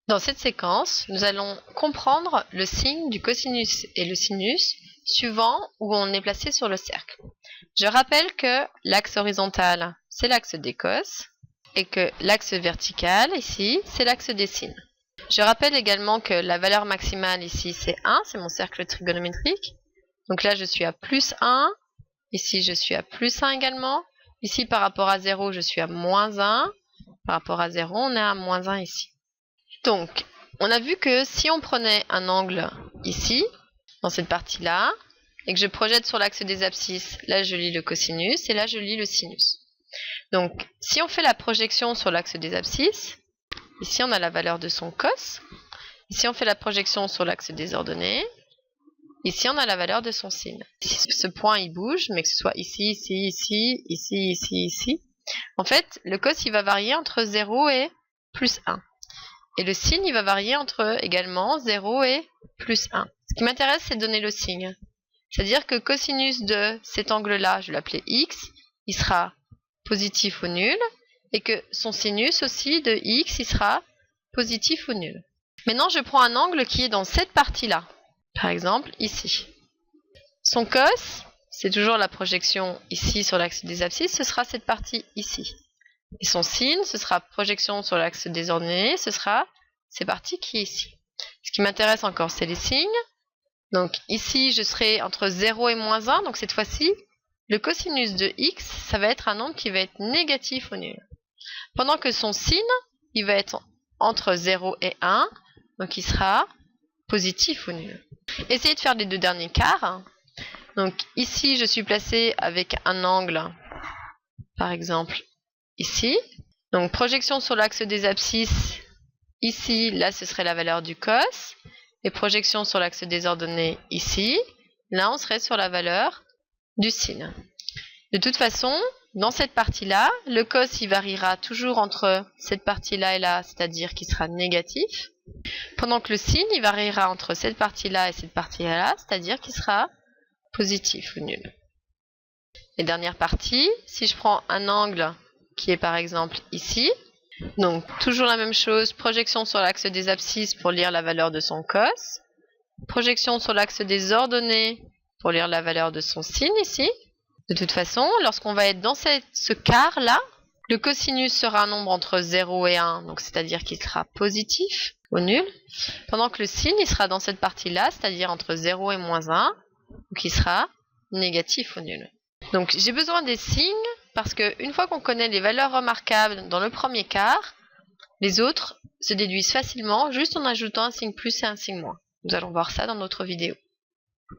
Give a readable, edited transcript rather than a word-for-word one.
Dans cette séquence, nous allons comprendre le signe du cosinus et le sinus suivant où on est placé sur le cercle. Je rappelle que l'axe horizontal, c'est l'axe des cos, et que l'axe vertical, ici, c'est l'axe des sines. Je rappelle également que la valeur maximale ici, c'est 1, c'est mon cercle trigonométrique. Donc là, je suis à plus 1, ici, je suis à plus 1 également. Ici, par rapport à 0, je suis à moins 1. Par rapport à 0, on est à moins 1 ici. Donc, on a vu que si on prenait un angle ici, dans cette partie-là, et que je projette sur l'axe des abscisses, là je lis le cosinus et là je lis le sinus. Donc, si on fait la projection sur l'axe des abscisses, ici on a la valeur de son cos, ici on fait la projection sur l'axe des ordonnées, ici on a la valeur de son sin. Si ce point il bouge, mais que ce soit ici, ici, ici, ici, ici, ici, en fait, le cos il va varier entre 0 et plus 1. Et le signe, il va varier entre également 0 et plus 1. Ce qui m'intéresse, c'est de donner le signe. C'est-à-dire que cosinus de cet angle-là, je vais l'appeler x, il sera positif ou nul, et que son sinus aussi de x, il sera positif ou nul. Maintenant, je prends un angle qui est dans cette partie-là. Par exemple, ici. Son cos, c'est toujours la projection ici sur l'axe des abscisses, ce sera cette partie ici. Et son sin, ce sera projection sur l'axe des ordonnées, ce sera cette partie qui est ici. Ce qui m'intéresse encore, c'est les signes. Donc ici, je serai entre 0 et moins 1, donc cette fois-ci, le cosinus de x, ça va être un nombre qui va être négatif ou nul. Pendant que son sin, il va être entre 0 et 1, donc il sera positif ou nul. Essayez de faire les deux derniers quarts. Donc ici, je suis placé avec un angle, par exemple, ici. Donc projection sur l'axe des abscisses, ici, là ce serait la valeur du cos. Et projection sur l'axe des ordonnées, ici, là on serait sur la valeur du sin. De toute façon, dans cette partie-là, le cos il variera toujours entre cette partie-là et là, c'est-à-dire qu'il sera négatif. Pendant que le sin il variera entre cette partie-là et cette partie-là, c'est-à-dire qu'il sera positif ou nul. Et dernière partie, si je prends un angle qui est par exemple ici. Donc, toujours la même chose, projection sur l'axe des abscisses pour lire la valeur de son cos. Projection sur l'axe des ordonnées pour lire la valeur de son sin ici. De toute façon, lorsqu'on va être dans ce quart-là, le cosinus sera un nombre entre 0 et 1, donc c'est-à-dire qu'il sera positif ou nul. Pendant que le sin, il sera dans cette partie-là, c'est-à-dire entre 0 et moins 1, donc il sera négatif ou nul. Donc, j'ai besoin des signes parce qu'une fois qu'on connaît les valeurs remarquables dans le premier quart, les autres se déduisent facilement juste en ajoutant un signe plus et un signe moins. Nous allons voir ça dans notre vidéo.